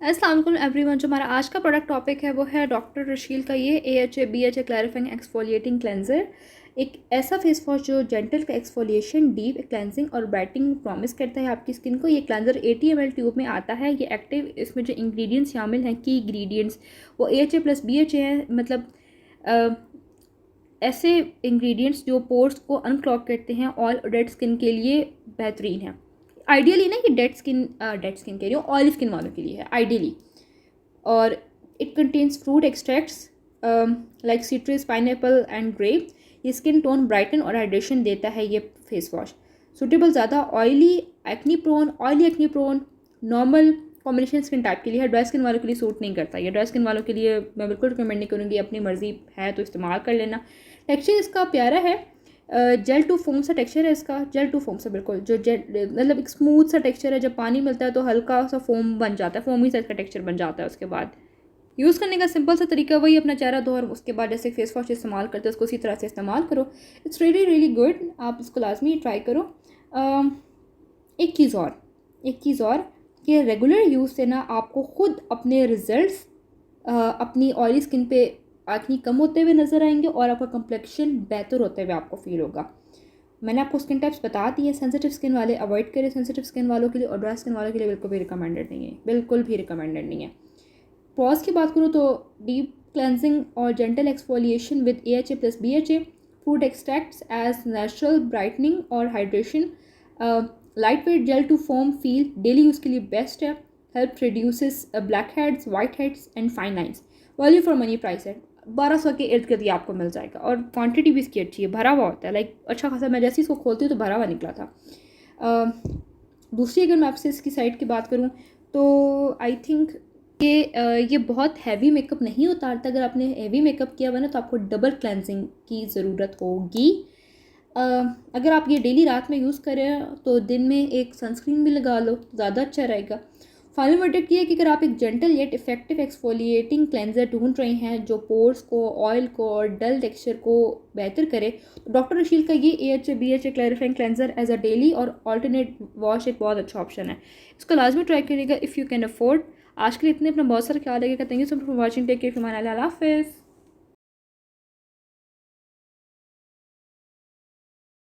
अस्सलाम वालेकुम एवरीवन। जो हमारा आज का प्रोडक्ट टॉपिक है वो है डॉक्टर रशील का ये AHA BHA clarifying exfoliating cleanser. एक ऐसा फेस वॉश जो जेंटल एक्सफोलिएशन, डीप क्लेंजिंग और ब्राइटनिंग प्रॉमिस करता है आपकी स्किन को। ये क्लेंजर 80 ml ट्यूब में आता है। ये एक्टिव, इसमें जो इंग्रेडिएंट्स शामिल हैं, की इंग्रेडिएंट्स, वो AHA प्लस BHA हैं। मतलब ऐसे इंग्रेडिएंट्स जो पोर्स को अनक्लॉग करते हैं और डेड स्किन के लिए बेहतरीन है। आइडियली ना, ये डेड स्किन कह रही हूँ, ऑयली स्किन वालों के लिए है आइडियली। और it contains fruit extracts like citrus, pineapple and grape. ये स्किन टोन ब्राइटन और हाइड्रेशन देता है ये फेस वॉश। सूटेबल ज़्यादा oily acne prone normal combination skin type के लिए है। ड्राई स्किन वालों के लिए सूट नहीं करता ये। ड्राई स्किन वालों के लिए मैं बिल्कुल रिकमेंड नहीं करूँगी, अपनी मर्जी है तो इस्तेमाल कर लेना। टेक्सचर इसका प्यारा है, जेल टू फोम सा टेक्सचर है इसका। जेल टू फोम सा बिल्कुल, जो जेल मतलब एक स्मूथ सा टेक्सचर है। जब पानी मिलता है तो हल्का सा फोम बन जाता है, फोमी सा इसका टेक्सचर बन जाता है। उसके बाद यूज़ करने का सिंपल सा तरीका वही, अपना चेहरा धो और उसके बाद जैसे फेस वॉश इस्तेमाल करते हो उसको उसी तरह से इस्तेमाल करो। इट्स रियली गुड, आप इसको लाजमी ट्राई करो। एक चीज़ और कि रेगुलर यूज़ से ना आपको ख़ुद अपने रिजल्ट्स अपनी ऑयली स्किन पे एक्नी कम होते हुए नज़र आएंगे और आपका कम्प्लेक्शन बेहतर होते हुए आपको फील होगा। मैंने आपको स्किन टाइप्स बता दी है। सेंसिटिव स्किन वाले अवॉइड करें, सेंसिटिव स्किन वालों के लिए और ड्राई स्किन वालों के लिए बिल्कुल भी रिकमेंडेड नहीं है। प्रॉस की बात करूँ तो डीप क्लेंजिंग और gentle exfoliation with AHA plus BHA, food extracts as natural brightening और hydration, light weight gel to foam feel, daily use के लिए बेस्ट है। Help reduces black heads, white heads and fine lines. Value for money price है, 1200 के इर्द गिर्द आपको मिल जाएगा। और क्वांटिटी भी इसकी अच्छी है, भरा हुआ होता है, लाइक अच्छा खासा। मैं जैसे इसको खोलती हूँ तो भरा हुआ निकला था। दूसरी अगर मैं आपसे इसकी साइड की बात करूँ तो आई थिंक कि ये बहुत हैवी मेकअप नहीं उतारता। अगर आपने हैवी मेकअप किया हुआ ना तो आपको डबल क्लेंजिंग की ज़रूरत होगी। अगर आप ये डेली रात में यूज़ करें तो दिन में एक सनस्क्रीन भी लगा लो, ज़्यादा अच्छा रहेगा। फाइनल वर्डिक्ट ये है कि अगर आप एक gentle yet effective exfoliating cleanser ढूंढ रहे हैं जो पोर्स को, ऑयल को और डल टेक्सचर को बेहतर करे, तो डॉक्टर रशील का ये AHA BHA clarifying cleanser as a daily और ऑल्टरनेट वॉश एक बहुत अच्छा ऑप्शन है। इसको लाजमी ट्राई करिएगा इफ़ यू कैन अफोर्ड। आज के लिए इतने, अपना बहुत सारा ख्याल रखिएगा। Thank you so much for watching, take care, अल्लाह हाफिज़।